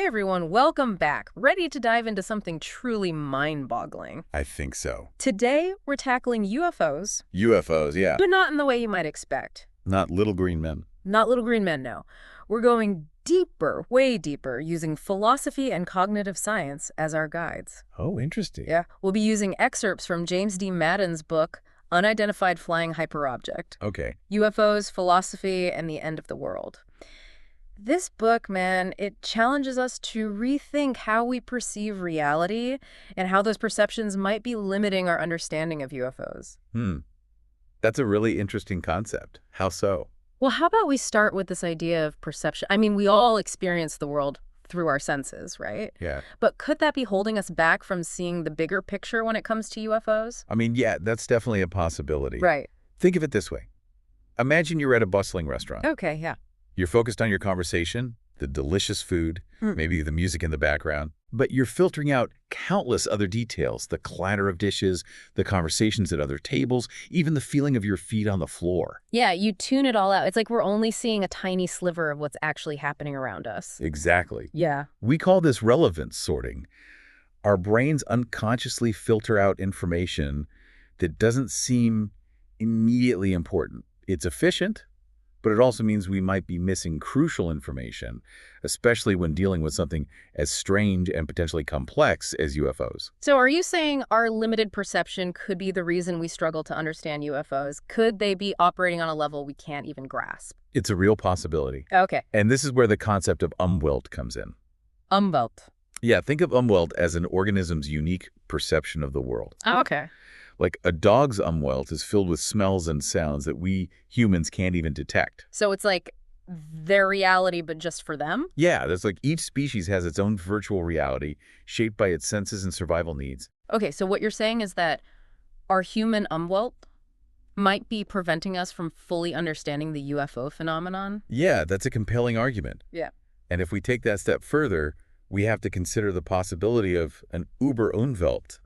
everyone, welcome back. Ready to dive into something truly mind-boggling. I think so. Today, we're tackling UFOs. UFOs, yeah. But not in the way you might expect. Not little green men. Not little green men, no. We're going deeper, way deeper, using philosophy and cognitive science as our guides. Oh, interesting. Yeah, we'll be using excerpts from James D. Madden's book, Unidentified Flying Hyperobject. Okay. UFOs, Philosophy, and the End of the World. This book, man, it challenges us to rethink how we perceive reality and how those perceptions might be limiting our understanding of UFOs. That's a really interesting concept. How so? Well, how about we start with this idea of perception? I mean, we all experience the world through our senses, right? Yeah. But could that be holding us back from seeing the bigger picture when it comes to UFOs? I mean, yeah, that's definitely a possibility. Right. Think of it this way. Imagine you're at a bustling restaurant. Okay, yeah. You're focused on your conversation, the delicious food, maybe the music in the background, but you're filtering out countless other details, the clatter of dishes, the conversations at other tables, even the feeling of your feet on the floor. Yeah, you tune it all out. It's like we're only seeing a tiny sliver of what's actually happening around us. Exactly. Yeah. We call this relevance sorting. Our brains unconsciously filter out information that doesn't seem immediately important. It's efficient, but it also means we might be missing crucial information, especially when dealing with something as strange and potentially complex as UFOs. So are you saying our limited perception could be the reason we struggle to understand UFOs? Could they be operating on a level we can't even grasp? It's a real possibility. Okay. And this is where the concept of Umwelt comes in. Umwelt. Yeah, think of Umwelt as an organism's unique perception of the world. Oh, okay. Like a dog's Umwelt is filled with smells and sounds that we humans can't even detect. So it's like their reality, but just for them? Yeah, there's like each species has its own virtual reality shaped by its senses and survival needs. Okay, so what you're saying is that our human Umwelt might be preventing us from fully understanding the UFO phenomenon? Yeah, that's a compelling argument. Yeah. And if we take that step further, we have to consider the possibility of an Über-Umwelt,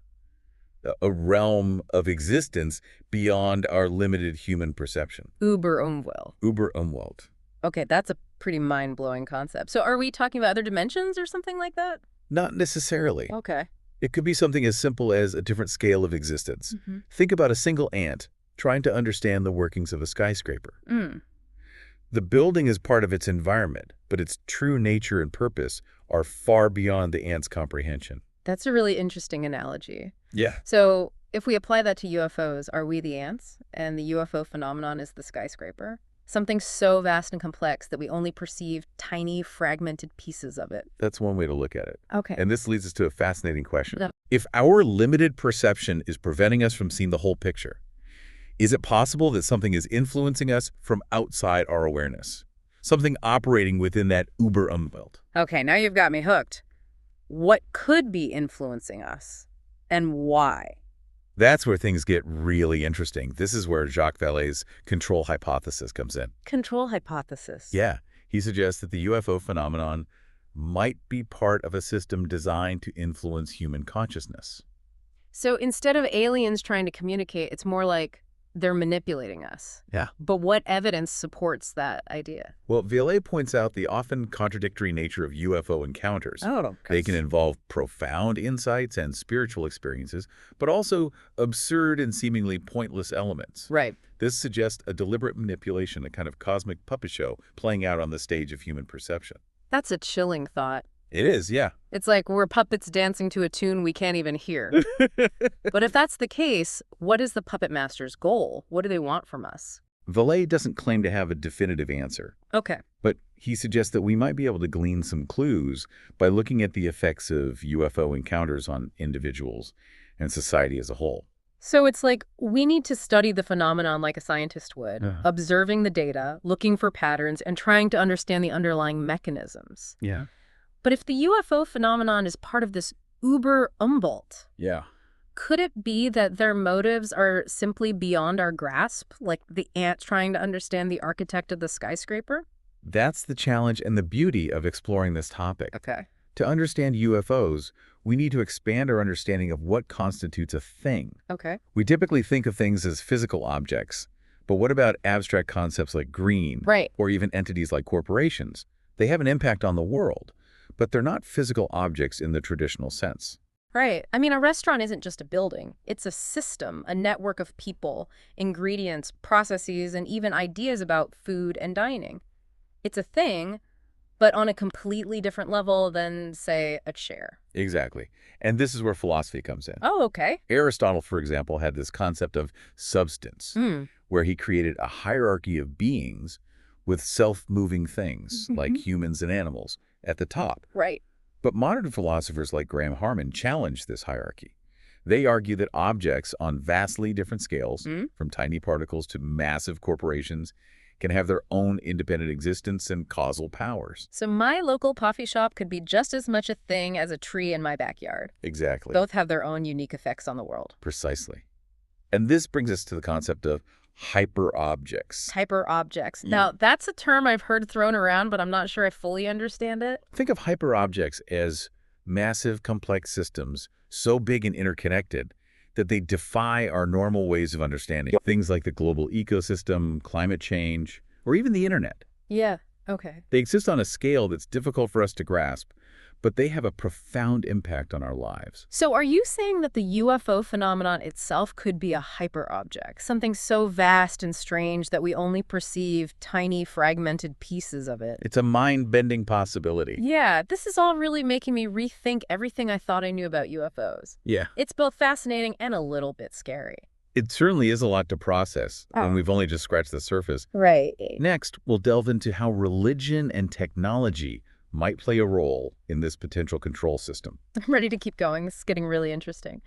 a realm of existence beyond our limited human perception. Über-Umwelt. Über-Umwelt. Okay, that's a pretty mind-blowing concept. So are we talking about other dimensions or something like that? Not necessarily. Okay. It could be something as simple as a different scale of existence. Think about a single ant trying to understand the workings of a skyscraper. The building is part of its environment, but its true nature and purpose are far beyond the ant's comprehension. That's a really interesting analogy. Yeah. So if we apply that to UFOs, are we the ants and the UFO phenomenon is the skyscraper? Something so vast and complex that we only perceive tiny fragmented pieces of it. That's one way to look at it. Okay. And this leads us to a fascinating question. Yeah. If our limited perception is preventing us from seeing the whole picture, is it possible that something is influencing us from outside our awareness? Something operating within that Über-Umwelt? Okay, now you've got me hooked. What could be influencing us and why? That's where things get really interesting. This is where Jacques Vallée's control hypothesis comes in. Control hypothesis. Yeah, he suggests that the UFO phenomenon might be part of a system designed to influence human consciousness. So instead of aliens trying to communicate, it's more like they're manipulating us. Yeah. But what evidence supports that idea? Well, Vallée points out the often contradictory nature of UFO encounters. Oh, They can involve profound insights and spiritual experiences, but also absurd and seemingly pointless elements. Right. This suggests a deliberate manipulation, a kind of cosmic puppet show playing out on the stage of human perception. That's a chilling thought. It is, yeah. It's like we're puppets dancing to a tune we can't even hear. But if that's the case, what is the puppet master's goal? What do they want from us? Vallée doesn't claim to have a definitive answer. Okay. But he suggests that we might be able to glean some clues by looking at the effects of UFO encounters on individuals and society as a whole. So it's like we need to study the phenomenon like a scientist would, observing the data, looking for patterns, and trying to understand the underlying mechanisms. Yeah. But if the UFO phenomenon is part of this Über-Umwelt, Yeah. could it be that their motives are simply beyond our grasp, like the ant trying to understand the architect of the skyscraper? That's the challenge and the beauty of exploring this topic. Okay. To understand UFOs, we need to expand our understanding of what constitutes a thing. Okay. We typically think of things as physical objects, but what about abstract concepts like green? Right. Or even entities like corporations? They have an impact on the world, but they're not physical objects in the traditional sense. Right. I mean, a restaurant isn't just a building. It's a system, a network of people, ingredients, processes, and even ideas about food and dining. It's a thing, but on a completely different level than, say, a chair. Exactly. And this is where philosophy comes in. Oh, okay. Aristotle, for example, had this concept of substance, where he created a hierarchy of beings with self-moving things, like humans and animals, at the top. Right. But modern philosophers like Graham Harman challenge this hierarchy. They argue that objects on vastly different scales, from tiny particles to massive corporations, can have their own independent existence and causal powers. So my local coffee shop could be just as much a thing as a tree in my backyard. Exactly. Both have their own unique effects on the world. Precisely. And this brings us to the concept of hyperobjects. Hyperobjects. Now, that's a term I've heard thrown around, but I'm not sure I fully understand it. Think of hyperobjects as massive, complex systems so big and interconnected that they defy our normal ways of understanding. Things like the global ecosystem, climate change, or even the internet. Yeah, okay. They exist on a scale that's difficult for us to grasp, but they have a profound impact on our lives. So are you saying that the UFO phenomenon itself could be a hyperobject, something so vast and strange that we only perceive tiny, fragmented pieces of it? It's a mind-bending possibility. Yeah, this is all really making me rethink everything I thought I knew about UFOs. Yeah. It's both fascinating and a little bit scary. It certainly is a lot to process, and we've only just scratched the surface. Right. Next, we'll delve into how religion and technology might play a role in this potential control system. I'm ready to keep going. This is getting really interesting.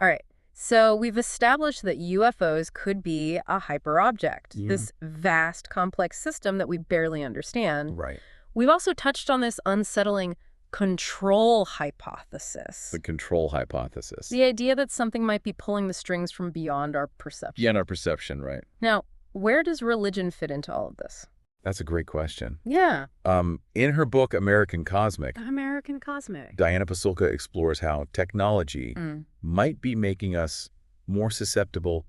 All right. So we've established that UFOs could be a hyperobject, this vast, complex system that we barely understand. Right. We've also touched on this unsettling control hypothesis. The control hypothesis. The idea that something might be pulling the strings from beyond our perception. Beyond our perception, right. Now, where does religion fit into all of this? That's a great question. Yeah. In her book, American Cosmic, Diana Pasulka explores how technology might be making us more susceptible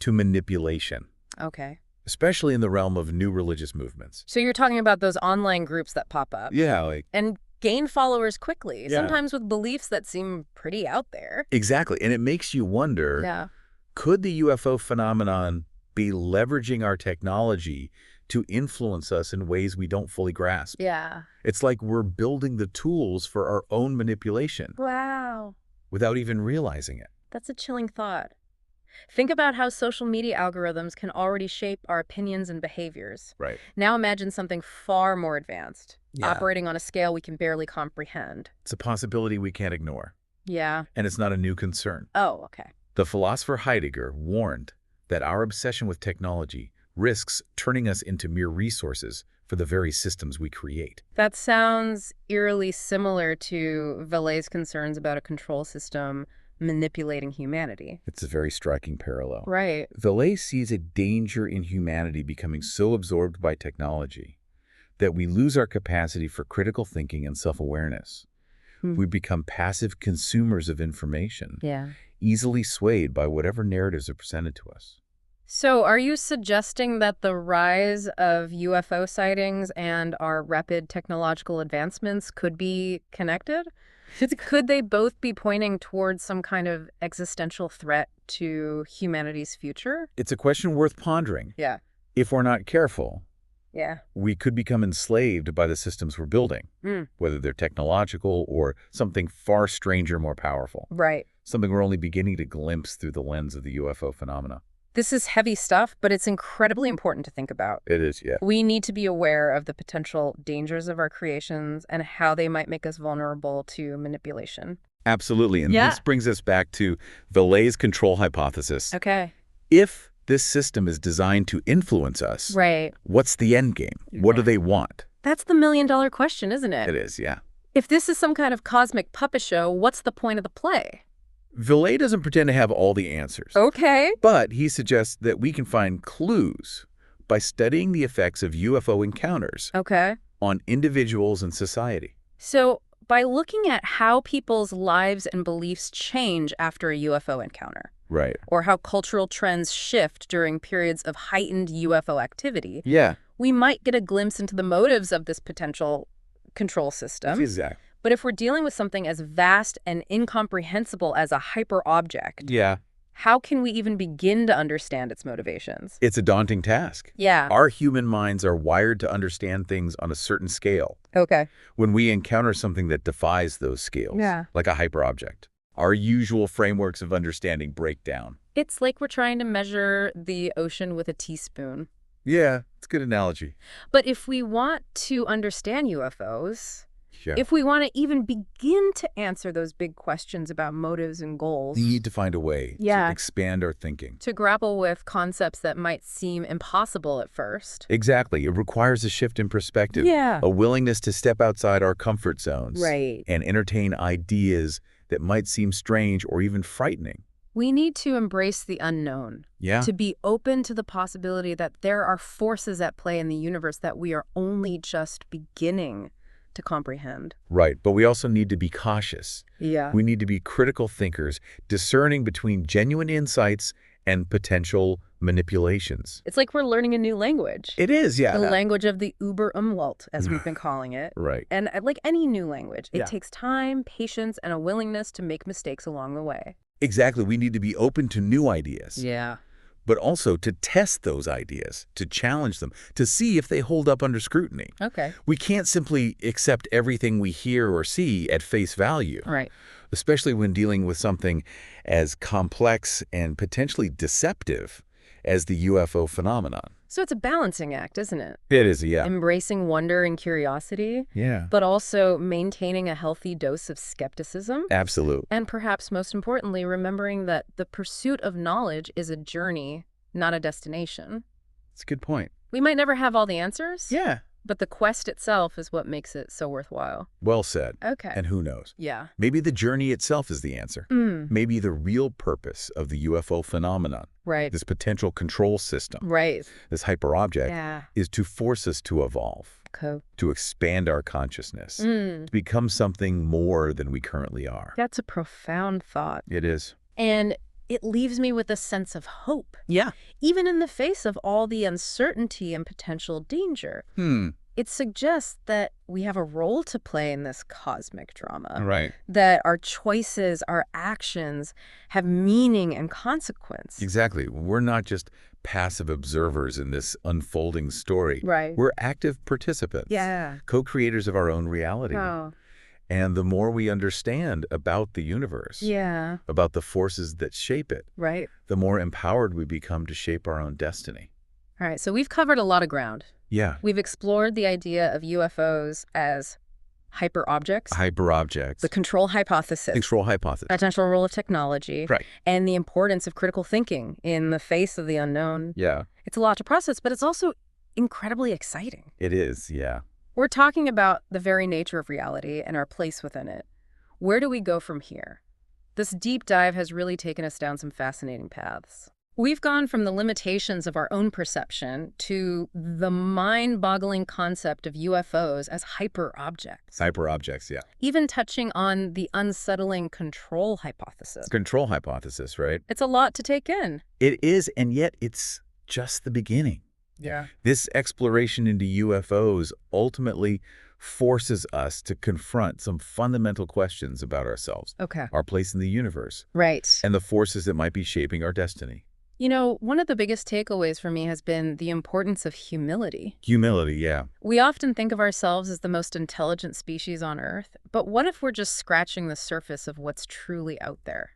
to manipulation. Okay. Especially in the realm of new religious movements. So you're talking about those online groups that pop up. Yeah, like... And gain followers quickly, sometimes with beliefs that seem pretty out there. Exactly. And it makes you wonder, could the UFO phenomenon be leveraging our technology to influence us in ways we don't fully grasp? Yeah. It's like we're building the tools for our own manipulation. Wow. Without even realizing it. That's a chilling thought. Think about how social media algorithms can already shape our opinions and behaviors. Right. Now imagine something far more advanced, operating on a scale we can barely comprehend. It's a possibility we can't ignore. Yeah. And it's not a new concern. Oh, okay. The philosopher Heidegger warned that our obsession with technology risks turning us into mere resources for the very systems we create. That sounds eerily similar to Vallée's concerns about a control system manipulating humanity. It's a very striking parallel. Right. Vallée sees a danger in humanity becoming so absorbed by technology that we lose our capacity for critical thinking and self-awareness. We become passive consumers of information, easily swayed by whatever narratives are presented to us. So are you suggesting that the rise of UFO sightings and our rapid technological advancements could be connected? Could they both be pointing towards some kind of existential threat to humanity's future? It's a question worth pondering. Yeah. If we're not careful, Yeah. we could become enslaved by the systems we're building, whether they're technological or something far stranger, more powerful. Right. Something we're only beginning to glimpse through the lens of the UFO phenomena. This is heavy stuff, but it's incredibly important to think about. It is, yeah. We need to be aware of the potential dangers of our creations and how they might make us vulnerable to manipulation. Absolutely. And this brings us back to Vallée's control hypothesis. Okay. If this system is designed to influence us, what's the end game? What do they want? That's the million-dollar question, isn't it? It is, yeah. If this is some kind of cosmic puppet show, what's the point of the play? Vallée doesn't pretend to have all the answers. Okay. But he suggests that we can find clues by studying the effects of UFO encounters on individuals and society. So by looking at how people's lives and beliefs change after a UFO encounter. Right. Or how cultural trends shift during periods of heightened UFO activity. Yeah. We might get a glimpse into the motives of this potential control system. Exactly. But if we're dealing with something as vast and incomprehensible as a hyperobject, Yeah. how can we even begin to understand its motivations? It's a daunting task. Yeah. Our human minds are wired to understand things on a certain scale. Okay. When we encounter something that defies those scales, Yeah. like a hyperobject, our usual frameworks of understanding break down. It's like we're trying to measure the ocean with a teaspoon. Yeah, it's a good analogy. But if we want to understand UFOs, Yeah. if we want to even begin to answer those big questions about motives and goals, We need to find a way Yeah. to expand our thinking. to grapple with concepts that might seem impossible at first. Exactly. It requires a shift in perspective, Yeah. a willingness to step outside our comfort zones, Right. and entertain ideas that might seem strange or even frightening. We need to embrace the unknown, Yeah. to be open to the possibility that there are forces at play in the universe that we are only just beginning to comprehend. Right. But we also need to be cautious. Yeah. We need to be critical thinkers, discerning between genuine insights and potential manipulations. It's like we're learning a new language. It is, yeah. The language of the Überumwelt, as we've been calling it. Right. And like any new language, it Yeah. takes time, patience, and a willingness to make mistakes along the way. Exactly. We need to be open to new ideas, Yeah. but also to test those ideas, to challenge them, to see if they hold up under scrutiny. Okay. We can't simply accept everything we hear or see at face value, Right. especially when dealing with something as complex and potentially deceptive as the UFO phenomenon. So it's a balancing act, isn't it? It is, yeah. Embracing wonder and curiosity, Yeah. but also maintaining a healthy dose of skepticism. Absolute. And perhaps most importantly, remembering that the pursuit of knowledge is a journey, not a destination. That's a good point. We might never have all the answers, Yeah. but the quest itself is what makes it so worthwhile. Well said. Okay. And who knows? Yeah. Maybe the journey itself is the answer. Maybe the real purpose of the UFO phenomenon, Right. this potential control system, Right. this hyperobject, Yeah. is to force us to evolve, to expand our consciousness, to become something more than we currently are. That's a profound thought. It is. And it leaves me with a sense of hope. Yeah. Even in the face of all the uncertainty and potential danger. It suggests that we have a role to play in this cosmic drama. Right. That our choices, our actions have meaning and consequence. Exactly. We're not just passive observers in this unfolding story. Right. We're active participants. Yeah. Co-creators of our own reality. Oh. And the more we understand about the universe, Yeah. about the forces that shape it, Right. the more empowered we become to shape our own destiny. All right. So we've covered a lot of ground. Yeah. We've explored the idea of UFOs as hyperobjects, Hyperobjects. the control hypothesis, Control hypothesis. potential role of technology, Right. and the importance of critical thinking in the face of the unknown. Yeah. It's a lot to process, but it's also incredibly exciting. It is, yeah. We're talking about the very nature of reality and our place within it. Where do we go from here? This deep dive has really taken us down some fascinating paths. We've gone from the limitations of our own perception to the mind-boggling concept of UFOs as hyperobjects, Hyperobjects, yeah. even touching on the unsettling control hypothesis. Control hypothesis, right? It's a lot to take in. It is, and yet it's just the beginning. Yeah. This exploration into UFOs ultimately forces us to confront some fundamental questions about ourselves, Okay. our place in the universe, Right. and the forces that might be shaping our destiny. You know, one of the biggest takeaways for me has been the importance of humility. Humility, yeah. We often think of ourselves as the most intelligent species on Earth, but what if we're just scratching the surface of what's truly out there?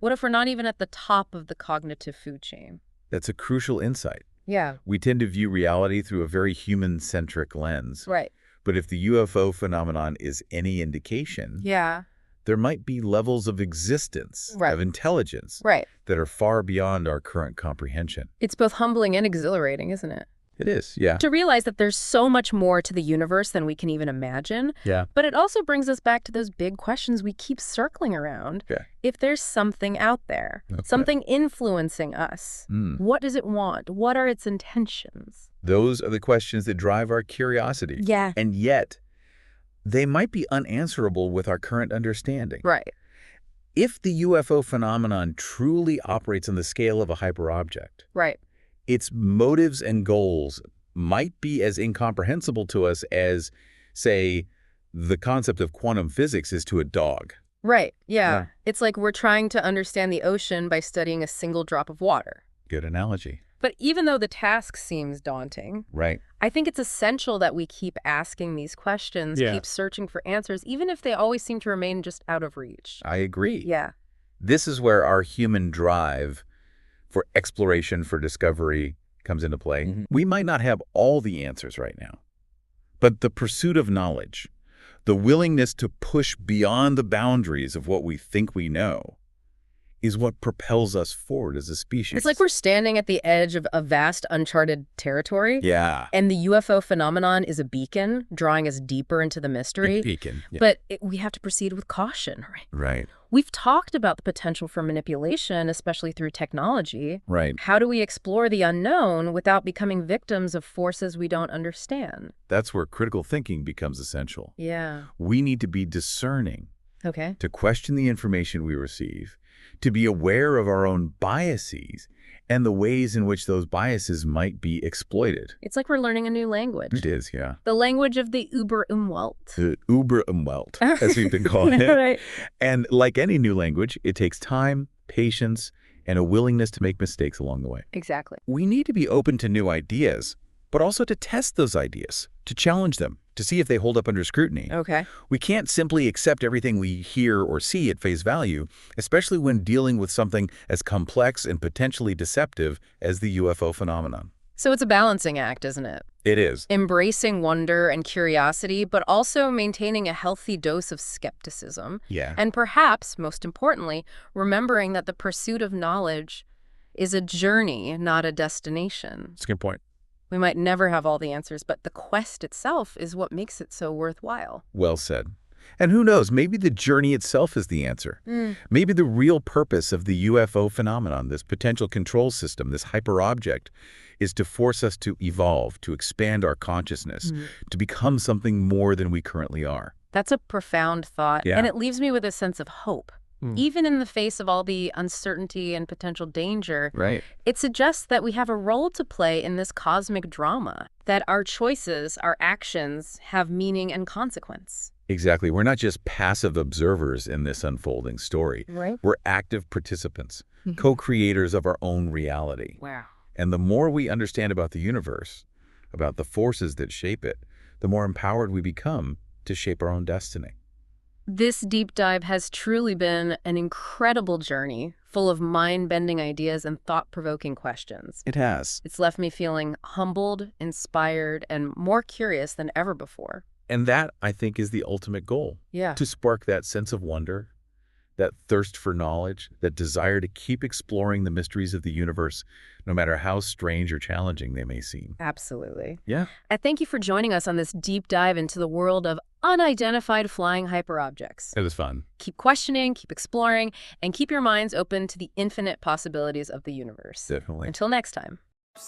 What if we're not even at the top of the cognitive food chain? That's a crucial insight. Yeah. We tend to view reality through a very human-centric lens. Right. But if the UFO phenomenon is any indication, Yeah. there might be levels of existence, Right. of intelligence, Right. that are far beyond our current comprehension. It's both humbling and exhilarating, isn't it? It is, yeah. To realize that there's so much more to the universe than we can even imagine. Yeah. But it also brings us back to those big questions we keep circling around. Okay. If there's something out there, Okay. something influencing us, what does it want? What are its intentions? Those are the questions that drive our curiosity. Yeah. And yet, they might be unanswerable with our current understanding. Right. If the UFO phenomenon truly operates on the scale of a hyperobject, Right. its motives and goals might be as incomprehensible to us as say, the concept of quantum physics is to a dog. Right, yeah. Yeah. It's like we're trying to understand the ocean by studying a single drop of water. Good analogy. But even though the task seems daunting, Right. I think it's essential that we keep asking these questions, Yeah. keep searching for answers, even if they always seem to remain just out of reach. I agree. Yeah. This is where our human drive for exploration, for discovery comes into play. We might not have all the answers right now, but the pursuit of knowledge, the willingness to push beyond the boundaries of what we think we know, is what propels us forward as a species. It's like we're standing at the edge of a vast uncharted territory. Yeah. And the UFO phenomenon is a beacon, drawing us deeper into the mystery. Beacon. Yeah. But we have to proceed with caution, right? Right. We've talked about the potential for manipulation, especially through technology. Right. How do we explore the unknown without becoming victims of forces we don't understand? That's where critical thinking becomes essential. Yeah. We need to be discerning, Okay. to question the information we receive, to be aware of our own biases and the ways in which those biases might be exploited. It's like we're learning a new language. It is, yeah. The language of the Überumwelt. The Überumwelt, as we've been calling it. Right. And like any new language, it takes time, patience, and a willingness to make mistakes along the way. Exactly. We need to be open to new ideas, but also to test those ideas, to challenge them, to see if they hold up under scrutiny. Okay. We can't simply accept everything we hear or see at face value, especially when dealing with something as complex and potentially deceptive as the UFO phenomenon. So it's a balancing act, isn't it? It is. Embracing wonder and curiosity, but also maintaining a healthy dose of skepticism. Yeah. And perhaps, most importantly, remembering that the pursuit of knowledge is a journey, not a destination. That's a good point. We might never have all the answers, but the quest itself is what makes it so worthwhile. Well said. And who knows, maybe the journey itself is the answer. Maybe the real purpose of the UFO phenomenon, this potential control system, this hyperobject, is to force us to evolve, to expand our consciousness, to become something more than we currently are. That's a profound thought, Yeah. and it leaves me with a sense of hope. Even in the face of all the uncertainty and potential danger, Right. it suggests that we have a role to play in this cosmic drama, that our choices, our actions, have meaning and consequence. Exactly. We're not just passive observers in this unfolding story. Right. We're active participants, co-creators of our own reality. Wow. And the more we understand about the universe, about the forces that shape it, the more empowered we become to shape our own destiny. This deep dive has truly been an incredible journey, full of mind-bending ideas and thought-provoking questions. It has. It's left me feeling humbled, inspired, and more curious than ever before. And that, I think, is the ultimate goal. Yeah. To spark that sense of wonder, that thirst for knowledge, that desire to keep exploring the mysteries of the universe, no matter how strange or challenging they may seem. Absolutely. Yeah. I thank you for joining us on this deep dive into the world of unidentified flying hyperobjects. It was fun. Keep questioning, keep exploring, and keep your minds open to the infinite possibilities of the universe. Definitely. Until next time.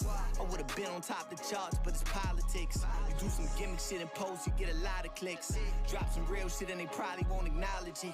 I would have been on top of the charts, but it's politics. You do some gimmick shit and post, you get a lot of clicks. Drop some real shit and they probably won't acknowledge it.